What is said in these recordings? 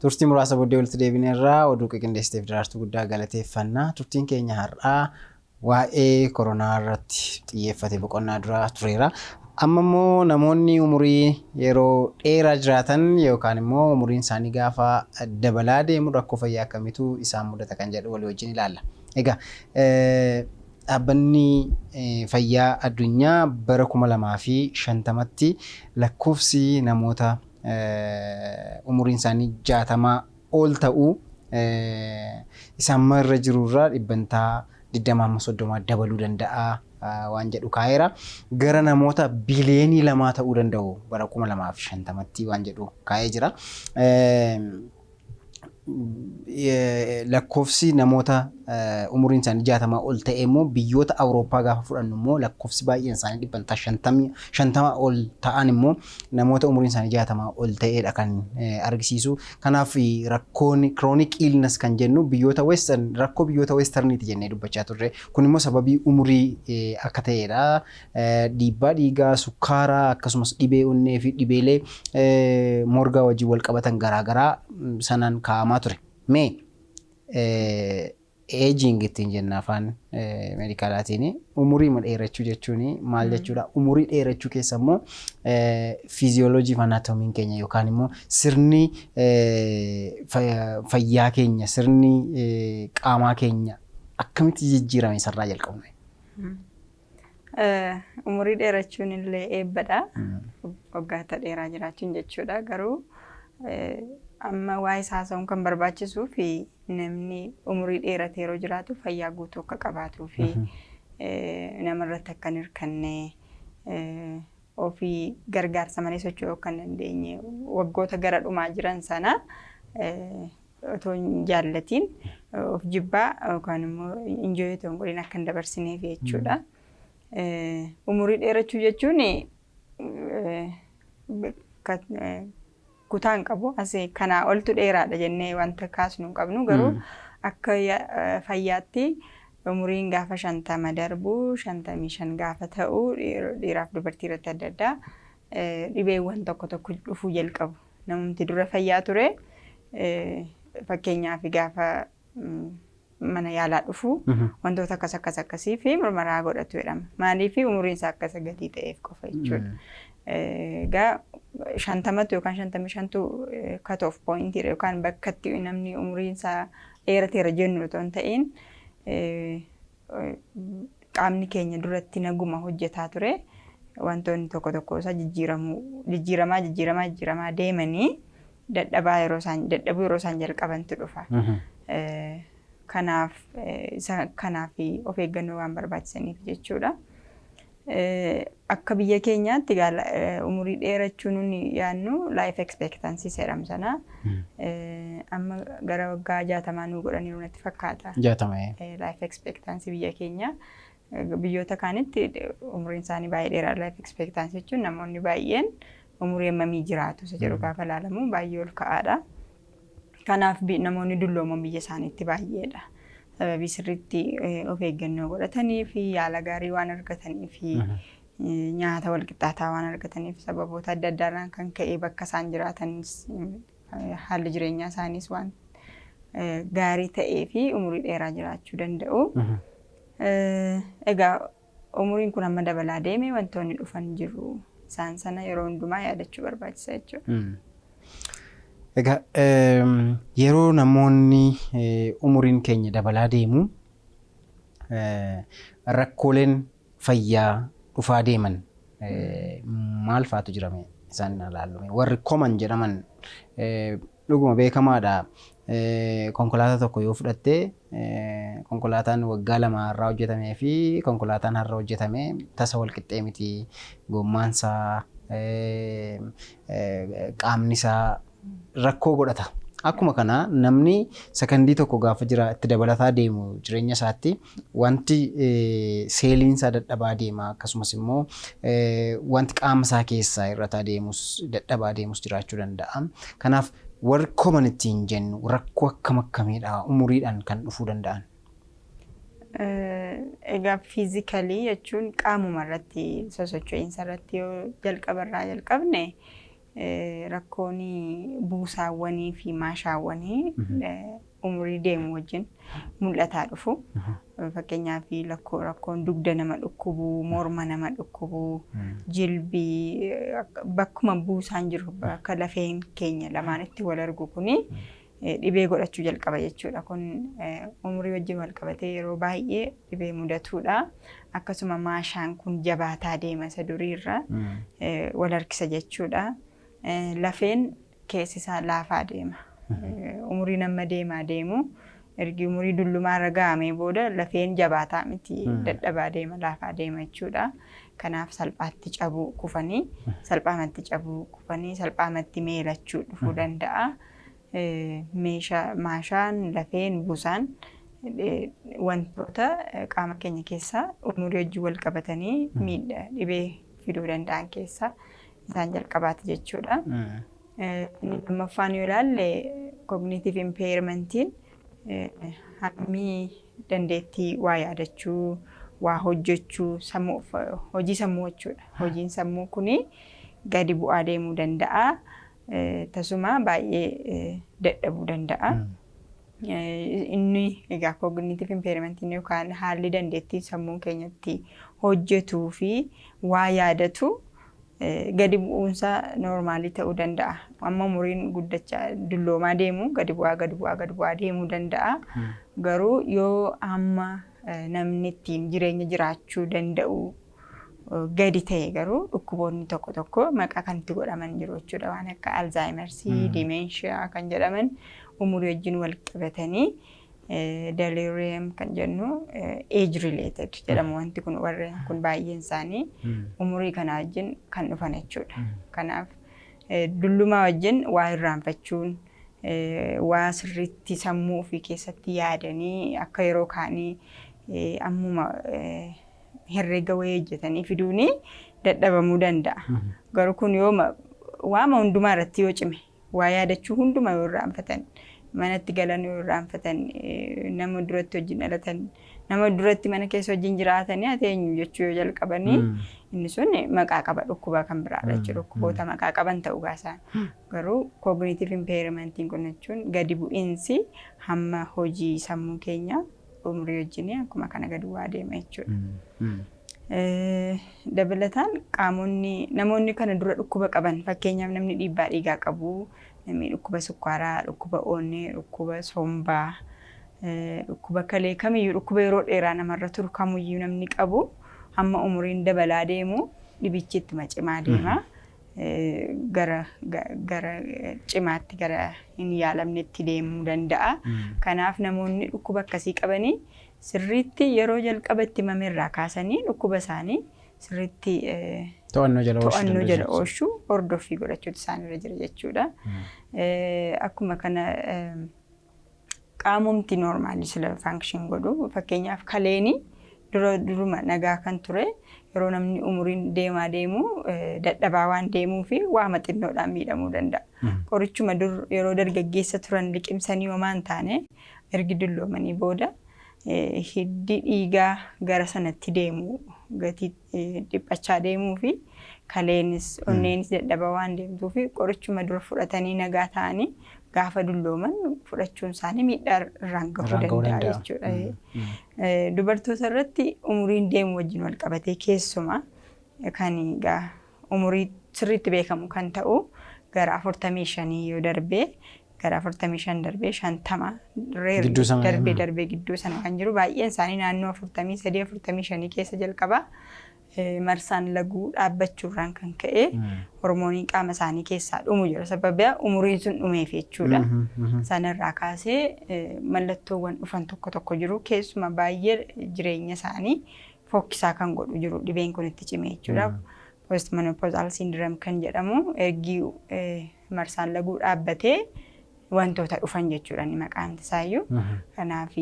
turtii muraasa booddee walitti deebineerraa oduu qindeessiteef daraartuu guddaa galateeffannaa. Turtiin keenya har'aa waa'ee koronaa irratti xiyyeeffate boqonnaa dura tureera. Amma immoo namoonni umurii yeroo dheeraa jiraatan yookaan immoo umuriin isaanii gaafa dabalaa deemu rakkoo fayyaa akkamiitu isaan mudata kan jedhu walii wajjin ilaalla. Egaa dhaabbanni fayyaa addunyaa bara 2050tti lakkoofsi namoota umuriin isaanii 60 ol ta'uu isaan irra jirurraa dhibbantaa 20-30 dabaluu danda'a waan jedhu kaa'eera. Gara namoota biliyoonii 2 ta'uu danda'u bara 2050tti waan jedhu kaa'ee jira. Lakkoofsi namoota umuriin isaanii 60 ol ta'e immoo biyyoota Awurooppaa gaafa fudhannu immoo lakkoofsi baay'een isaanii dhibbantaa 50 ol ta'an immoo namoota umuriin isaanii 60 ol ta'edha kan argisiisu. Kanaaf rakkoon chronic illness kan jennu biyyoota western rakkoo biyyoota westerniiti jennee dubbachaa turre. Kun immoo sababii umurii akka ta'edha. Dhiibbaa dhiigaa, sukkaaraa akkasumas dhibee onnee fi dhibeelee morgaa wajjin wal qabatan garaagaraa sanaan kaa'amaa ture. Aging ittiin jenna afaan meedikaalaatiin umurii dheerachuu jechuun maal jechuudha? Umurii dheerachuu keessa immoo fiiziyooloojii fi anaatoomiin keenya yookaan immoo sirni fayyaa keenya, sirni qaamaa keenya akkamitti jijjiirame isarraa jalqabne? Umurii dheerachuun illee eebbadha. Waggoota dheeraa jiraachuun jechuudha. Garuu amma waa'ee haasa'uun kan barbaachisuu fi namni umurii dheeratee yeroo jiraatu fayyaa guutuu akka qabaatuu fi namarratti akka hin hirkanne ofii gargaarsa malee socho'uu akka hin dandeenye waggoota gara dhumaa jiran sana otoo hin jaallatiin of jibbaa yookaan immoo injooyii otoo hin godhin akka hin dabarsineef jechuudha. Umurii dheerachuu jechuun kutaan qabu asii kanaa oltu dheeraadha jennee wanta kaasnu hin qabnu garuu akka fayyaatti umuriin gaafa 50 darbu 55 gaafa ta'u dhiiraaf dubartii irratti adda addaa dhibeewwan tokko tokko dhufuu jalqabu. Namumti dura fayyaa ture fakkeenyaaf gaafa mana yaalaa dhufu wantoota akkas akkasii fi mirmaraa godhatu jedhama. Maaliif umuriin isaa akkas gadi ta'eef qofa jechuudha. Egaa 50 yookaan 55 cut off point yookaan bakka itti namni umuriin isaa dheerateera jennu otoo hin ta'in qaamni keenya duratti naguma hojjetaa ture wantoonni tokko tokko isaa jijjiiramaa deemanii dadhabuu yeroo isaan jalqabantu dhufa. Kanaaf of eeggannoo waan barbaachisaniif jechuudha. Akka biyya keenyaatti umurii dheerachuun yaannu life expectancy jedhama sana. Amma gara waggaa 60 nu godhaniiru natti fakkaata. 60. Life expectancy biyya keenya biyyoota kaanitti umuriin isaanii baay'ee dheeraa life expectancy jechuun namoonni baay'een umurii hammamii jiraatu isa jedhu gaafa ilaalamu baay'ee ol ka'aadha. Kanaaf namoonni dullooman biyya isaaniitti baay'eedha. Sababii sirriitti of eeggannoo godhatanii fi yaala gaarii waan argatanii fi nyaata walqixxaataa waan argataniif sababoota adda addaarraan kan ka'e bakka isaan jiraatan haalli jireenyaa isaaniis waan gaarii ta'ee fi umurii dheeraa jiraachuu danda'u. Egaa umuriin kun amma dabalaa deeme wantoonni dhufan jiru. Isaan sana yeroo hundumaa yaadachuu barbaachisa jechuudha. Egaa yeroo namoonni umuriin keenya dabalaa deemu rakkooleen fayyaa dhufaa deeman maal faatu jirame isaan ilaalume warri common jedhaman dhuguma beekamaadha. Konkolaataa tokko yoo fudhatte konkolaataan waggaa 2 irraa hojjetamee fi konkolaataan har'a hojjetame tasa wal qixxee miti. Gommaansaa qaamni isaa rakkoo godhata. Akkuma kana namni sekondii tokko gaafa itti dabalataa deemu jireenya isaatti wanti seeliin isaa dadhabaa deema akkasumas immoo wanti qaama isaa keessaa irrataa deemus dadhabaa deemus jiraachuu danda'a. Kanaaf warri common ittiin jennu rakkoo akkamiidha umuriidhaan kan dhufuu danda'an? Egaa fiizikaalii jechuun qaamuma irratti sosocho'iinsa irratti yoo jalqabne rakkoon buusaawwanii fi maashaawwanii umurii deemu wajjin mul'ataa dhufu. Fakkeenyaaf rakkoon dugda nama dhukkubu, morma nama dhukkubu, jilbii bakkuma buusaan jiru bakka lafeen keenya lamaanitti wal argu kuni dhibee godhachuu jalqaba jechuudha. Kun umurii wajjin wal qabatee yeroo baay'ee dhibee mudatudha. Akkasuma maashaan kun jabaataa deema isa duriirra wal harkisa jechuudha. Lafeen keessi isaa laafaa deema. Umurii nama deemaa deemu ergi umurii dullumaarra gahamee booda lafeen jabaataa miti dadhabaa deema laafaa deema jechuudha. Kanaaf salphaatti cabuu kufanii salphaamatti meelachuu dhufuu danda'a. Maashaan lafeen buusaan wantoota qaama keenya keessaa umurii wajjin wal qabatanii miidhaa dhibee fiduu danda'an keessaa isaan jalqabaati jechuudha. Lammaffaan yoo ilaalle cognitive impairmentiin hammii dandeettii waa yaadachuu, waa hojjechuu, hojii sammuu jechuudha. Hojiin sammuu kuni gadi bu'aa deemuu danda'a. Tasuma baay'ee dadhabuu danda'a. Inni egaa cognitive impairmentiin yookaan haalli dandeettii sammuu keenyatti hojjetuu fi waa yaadatu gadi bu'uunsa normaalii ta'uu danda'a. Amma umuriin guddachaa dulloomaa deemu gadi bu'aa deemuu danda'a. Garuu yoo amma namni ittiin jireenya jiraachuu danda'u gadi ta'e garuu dhukkuboonni tokko maqaa kan itti godhaman jiru jechuudha. Waan akka Alzheimer's, dementia kan jedhaman umurii wajjin wal qabatanii delirium kan jennu age related jedhamu. Wanti kun warreen kun baay'een isaanii umurii kana wajjin kan dhufan jechuudha. Kanaaf dullumaa wajjin waa irraanfachuun waa sirriitti sammuu ofii keessatti yaadanii akka yeroo kaanii ammuma herreega wayii hojjetanii fiduuni dadhabamuu danda'a. Garuu kun yoo waama hundumaa irratti yoo cime waa yaadachuu hundumaa yoo irraanfatan manatti galan yoo irraanfatan nama duratti wajjin dhalatan nama duratti mana keessa wajjin jiraatanii ateenyu jechuu yoo jalqabanii inni sun maqaa qaba dhukkuba kan biraadha jechuudha. Dhukkuboota maqaa qaban ta'uu gaasaan. Garuu cognitive impairmentiin kun jechuun gadi bu'iinsi hamma hojii sammuu keenya umurii wajjin akkuma kana gadi bu'aa deema jechuudha. Dabalataan namoonni kana dura dhukkuba qaban fakkeenyaaf namni dhiibbaa dhiigaa qabu, namni dhukkuba sukkaaraa, dhukkuba onnee, dhukkuba sombaa, dhukkuba kalee kamiyyuu dhukkuba yeroo dheeraa namarra turu kamiyyuu namni qabu hamma umuriin dabalaa deemu dhibichi itti cimaa deema. Gara cimaatti gara hin yaalamnetti deemuu danda'a. Kanaaf namoonni dhukkuba akkasii qabanii sirriitti yeroo jalqabatti mamirraa kaasanii dhukkuba isaanii sirriitti to'annoo jala oolchuu hordoffii godhachuutu isaanirra jira jechuudha. Akkuma kana qaamumti normaalii sila function godhu fakkeenyaaf kaleeni duruma nagaa kan ture yeroo namni umuriin deemaa deemu dadhabaa waan deemuu fi waama xinnoodhaan miidhamuu danda'a. Qorichuma yeroo dargaggeessa turan liqimsanii homaan taane ergi dulloomanii booda hiddi dhiigaa gara sanatti deemu gatii dhiphachaa deemuu fi kaleenis onneenis dadhabaa waan deemtuu fi qorichuma dura fudhatanii nagaa ta'anii gaafa dullooman fudhachuun isaanii miidhaa irraan gahuu danda'a jechuudha. Dubartoota irratti umuriin deemu wajjin wal qabatee keessuma kan umurii sirriitti beekamu kan ta'u gara 45 yoo darbee gara 45 darbee 50 darbee gidduu sana kan jiru baay'een isaanii naannoo 43 45 keessa jalqaba. Marsaan laguu dhaabbachuurraan kan ka'e hormoonii qaama isaanii keessaa dhumu jira. Sababa umuriin sun dhumeef jechuudha. Sanarraa kaasee mallattoowwan dhufan tokko jiru. Keessuma baay'ee jireenya isaanii fokkisaa kan godhu jiru. Dhibeen kun itti cime jechuudha. Postmenopausal syndrome kan jedhamu ergi marsaan laguu dhaabbatee wantoota dhufan jechuudha ni maqaan isaayyuu. Kanaaf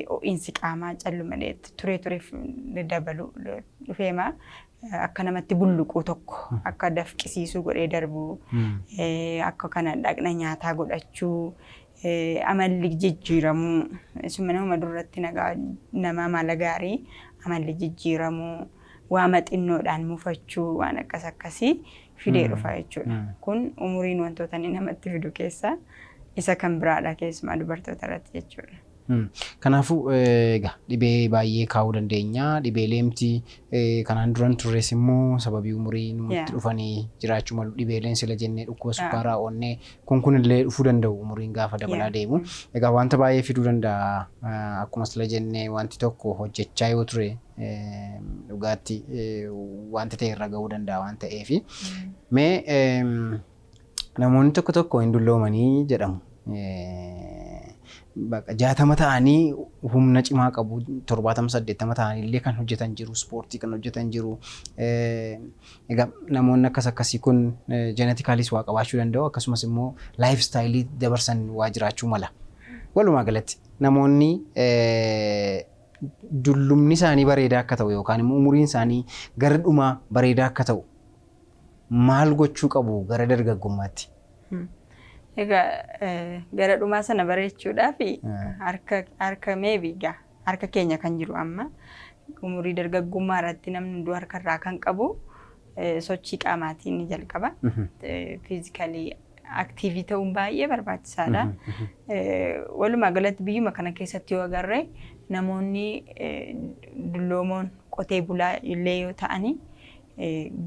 ho'iinsi qaamaa callumalee turee dabalu dhufeema akka namatti bulluquu tokko akka dafqisiisuu godhee darbu akka kana dhaqna nyaataa godhachuu amalli jijjiiramuu isuma nama duratti nagaa nama mala gaarii amalli jijjiiramuu waa maxinnoodhaan mufachuu waan akkasii fidee dhufa jechuudha. Kun umuriin wantoota inni namatti fidu keessaa isa kan biraadha keessumaa dubartoota irratti jechuudha. Kanaafuu egaa dhibee baay'ee kaa'uu dandeenya. Dhibee leemtii kanaan duran turres immoo sababii umurii nutti dhufanii jiraachuu malu dhibeeleen sila jennee dhukkuba sukkaaraa onnee kun illee dhufuu danda'u umuriin gaafa dabalaa deemu. Egaa wanta baay'ee fiduu danda'a. Akkuma sila jennee wanti tokko hojjechaa yoo ture dhugaatti wanti ta'e irra gahuu danda'a waan ta'eef. Mee namoonni tokko hin dulloomanii jedhamu. Bakka 60 ta'anii humna cimaa qabu 70-80 ta'anii illee kan hojjetan jiru ispoortii kan hojjetan jiru. Egaa namoonni akkasii kun jeenetikaalis waa qabaachuu danda'u akkasumas immoo laayifstaayilii dabarsan waa jiraachuu mala. Walumaa galatti namoonni dullumni isaanii bareedaa akka ta'u yookaan immoo umuriin isaanii gara dhumaa bareedaa akka ta'u maal gochuu qabu gara dargaggummaatti? Egaa gara dhumaa sana bareechuudhaaf harka meebiigaa harka keenya kan jiru amma umurii dargaggummaa irratti namni hunduu harkarraa kan qabu sochii qaamaatiin ni jalqaba. Fiizikalii aktiivii ta'uun baay'ee barbaachisaadha. Walumaa galatti biyyuma kana keessatti yoo agarre namoonni dulloomoon qotee bulaa illee yoo ta'anii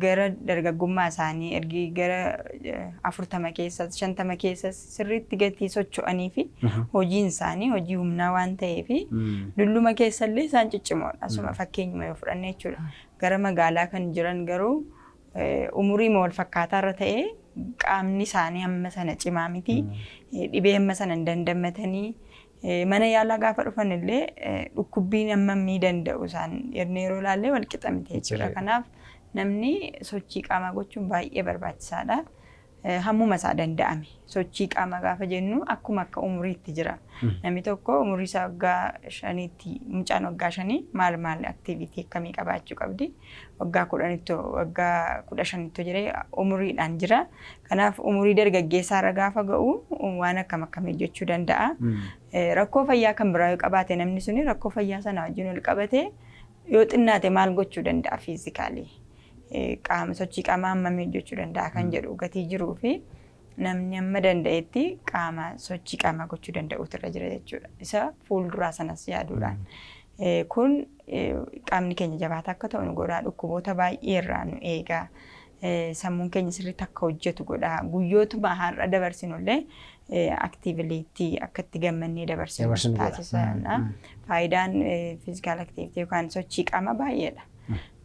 gara dargaggummaa isaanii ergi gara 40 keessa 50 keessa sirriitti gatii socho'anii fi hojiin isaanii hojii humnaa waan ta'eef dulluma keessallee isaan ciccimoodha. Asuma fakkeenyuma yoo fudhanne jechuudha. Gara magaalaa kan jiran garuu umurii wal fakkaataa irra ta'ee qaamni isaanii hamma sana cimaa miti. Dhibee hamma sana hin dandammatanii mana yaalaa gaafa dhufan illee dhukkubbiin hamma mii danda'u isaan yeroo ilaallee wal qixa miti jechuudha. Kanaaf namni sochii qaamaa gochuun baay'ee barbaachisaadha. Hammuma isaa danda'ame. Sochii qaamaa gaafa jennu akkuma akka umuriitti jira. Namni tokko umurii isaa waggaa 5tti mucaan waggaa 5 maal aktiviitii akkamii qabaachuu qabdi. Waggaa 15tti jiree umuriidhaan jira. Kanaaf umurii dargaggeessaa irra gaafa ga'u waan akkamii hojjechuu danda'a. Rakkoo fayyaa kan biraa yoo qabaate namni suni rakkoo fayyaa sana wajjin wal qabate yoo xinnaate maal gochuu danda'a fiizikaalii. Sochii qaamaa hammamii hojjechuu danda'a kan jedhu gatii jiruu fi namni amma danda'etti sochii qaamaa gochuu danda'utu irra jira jechuudha. Isa fuulduraa sanas yaaduudhaan. Kun qaamni keenya jabaata akka ta'u nu godhaa dhukkuboota baay'ee irraa nu eegaa. Sammuun keenya sirriitti akka hojjetu godhaa. Guyyootuma har'a dabarsinullee aktiiviliitii akka itti gammannee dabarsinu taasisa. Faayidaan fiizikaal aktiivitii yookaan sochii qaamaa baay'eedha.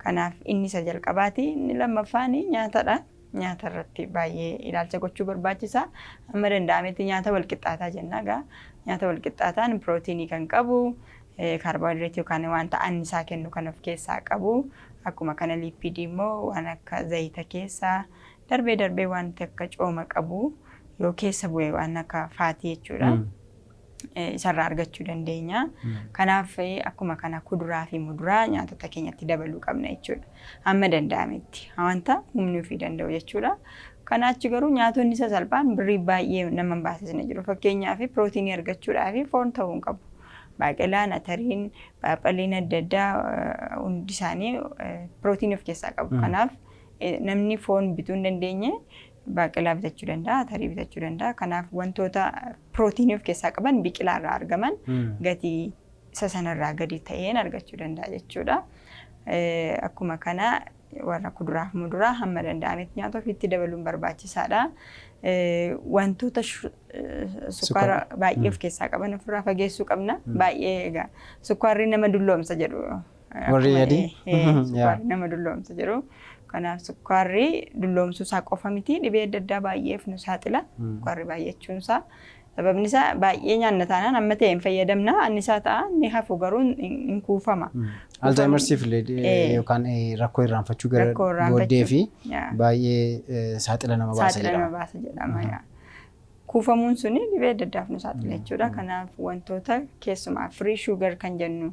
Kanaaf inni isa jalqabaati inni lammaffaan nyaatadha. Nyaata irratti baay'ee ilaalcha gochuu barbaachisa. Amma danda'ametti nyaata walqixxaataa jenna egaa. Nyaata walqixxaataan pirootiinii kan qabu, kaarboohayidireetii yookaan wanta annisaa kennu kan of keessaa qabu. Akkuma kana liipidii immoo waan akka zayita keessaa darbee wanti akka cooma qabu yoo keessa bu'e waan akka faatii jechuudha. Isarraa argachuu dandeenya. Kanaaf akkuma kana kuduraa fi muduraa nyaatota keenyatti dabaluu qabna jechuudha. Amma danda'ametti wanta humni ofii danda'u jechuudha. Kanaachi garuu nyaatonni sasalphaan birrii baay'ee nama baasisne jiru. Fakkeenyaaf pirootiinii argachuudhaaf foon ta'uu hin qabu. Baaqelaan, atariin, phaaphaaliin adda addaa hundi isaanii pirootiinii of keessaa qabu. Kanaaf namni foon bituu hin dandeenye baaqelaa bitachuu danda'a, atarii bitachuu danda'a. Kanaaf wantoota pirootiinii of keessaa qaban biqilaa irraa argaman gatii isa sanarraa gadi ta'een argachuu danda'a jechuudha. Akkuma kana warra kuduraa fi muduraa hamma danda'ametti nyaata ofiitti dabaluun barbaachisaadha. Wantoota sukkaara baay'ee of keessaa qaban ofirraa fageessuu qabna. Baay'ee egaa sukkaarri nama dulloomsa jedhu. Warri adii? Sukkaarri nama dulloomsa jedhu. Kanaaf sukkaarri dulloomsuu isaa qofa miti dhibee adda addaa baay'eef nu saaxila. Sukkaarri baay'achuun isaa sababni isaa baay'ee nyaanna taanaan amma ta'e hin fayyadamna annisaa ta'a inni hafu garuu hin kuufama. Alzheimersiif yookaan rakkoo irraanfachuu gara booddee fi baay'ee saaxila nama baasa jedhama. Kuufamuun suni dhibee adda addaaf nu saaxila jechuudha. Kanaaf wantoota keessumaa firii shuugar kan jennu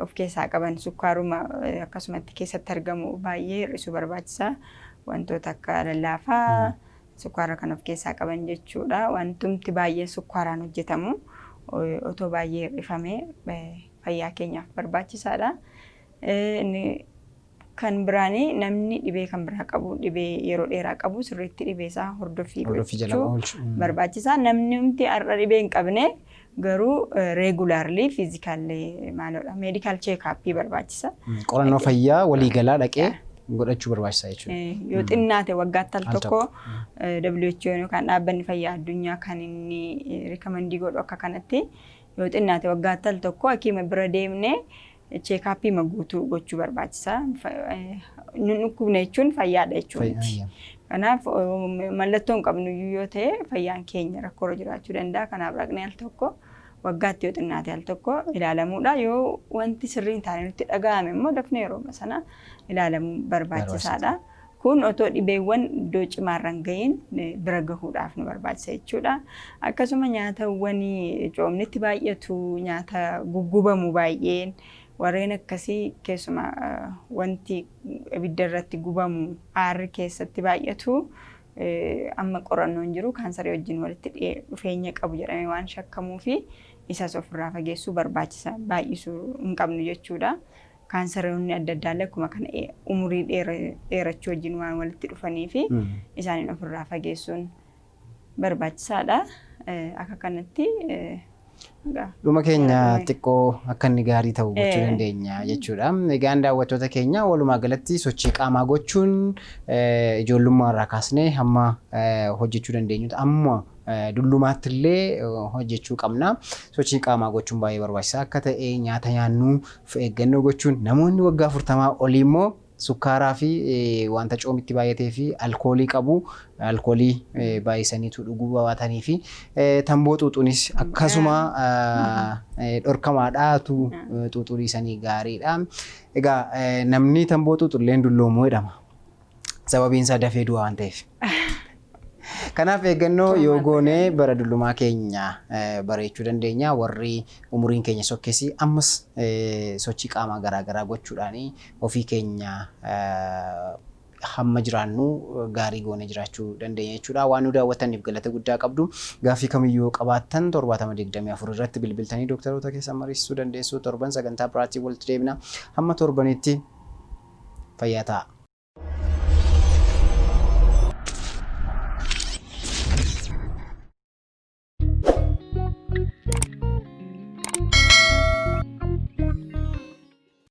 of keessaa qaban sukkaaruma akkasumatti keessatti argamu baay'ee hir'isuu barbaachisa. Wantoota akka lallaafaa sukkaara kan of keessaa qaban jechuudha. Wantumti baay'ee sukkaaraan hojjetamu otoo baay'ee hir'ifamee fayyaa keenyaaf barbaachisaadha. Inni kan biraanii namni dhibee kan biraa qabu dhibee yeroo dheeraa qabu sirriitti dhibee isaa hordofii gochuu barbaachisaa. Namni humti har'a dhibee hin qabne garuu regularly physically maalodha medical check-up barbaachisa. Qorannoo fayyaa waliigalaa dhaqee godhachuu barbaachisaa jechuudha. Yoo xinnaate waggaatti al tokko WHO yookaan dhaabbanni fayyaa addunyaa kan inni recommendii godhu akka kanatti yoo xinnaate waggaatti al tokko hakiima bira deemnee check-up guutuu gochuu barbaachisaa. Nun dhukkubne jechuun fayyaadha jechuudha. Kanaaf mallattoo hin qabnu yoo ta'e fayyaan keenya rakkoo jiraachuu danda'a. Kanaaf dhaqnee al tokko waggaatti yoo xinnaate al tokko ilaalamuudha. Yoo wanti sirriin taane nutti dhaga'ame immoo dafnee yeroo sana ilaalamuu barbaachisaadha. Kun otoo dhibeewwan iddoo cimaarraan gahiin bira gahuudhaaf nu barbaachisa jechuudha. Akkasuma nyaatawwan coomnitti baay'atu, nyaata guggubamu baay'een warreen akkasii keessuma wanti ibidda irratti gubamu aarri keessatti baay'atu amma qorannoon jiru kaansarii wajjin walitti dhufeenya qabu jedhamee waan shakkamuu fi isas ofirraa fageessuu barbaachisa. Baay'isuu hin qabnu jechuudha. Kaansaroonni adda addaa akkuma kana umurii dheerachuu wajjin waan walitti dhufanii fi isaaniin ofirraa fageessuun barbaachisaadha. Akka kanatti dhuma keenya xiqqoo akka inni gaarii ta'u gochuu dandeenya jechuudha. Egaan daawwattoota keenya walumaa galatti sochii qaamaa gochuun ijoollummaa irraa kaasnee hamma hojjechuu dandeenyutti amma dullumaatti illee hojjechuu qabna. Sochii qaamaa gochuun baay'ee barbaachisaa akka ta'e nyaata nyaannuu eeggannoo gochuun namoonni waggaa 40 olii immoo sukkaaraa fi wanta coomitti baay'atee fi alkoolii qabu alkoolii baay'isaniitu dhuguu baatanii fi tamboo xuuxuunis akkasuma dhorkamaadha xuuxuu dhiisanii gaariidha. Egaa namni tamboo xuuxulleen dulloomuu jedhama. Sababiin isaa dafee du'a waan ta'eef. Kanaaf eeggannoo yoo goone bara dullumaa keenya bareechuu dandeenya. Warri umuriin keenya sokkesii ammas sochii qaamaa garaagaraa gochuudhaan ofii keenya hamma jiraannu gaarii goone jiraachuu dandeenya jechuudha. Waan nu daawwattaniif galata guddaa qabdu. Gaaffii kamiyyuu qabaattan 7024 irratti bilbiltanii dooktaroota keessan mariisisuu dandeessu. Torban sagantaa biraatiin walitti deebina. Hamma torbanitti fayyaa ta'aa.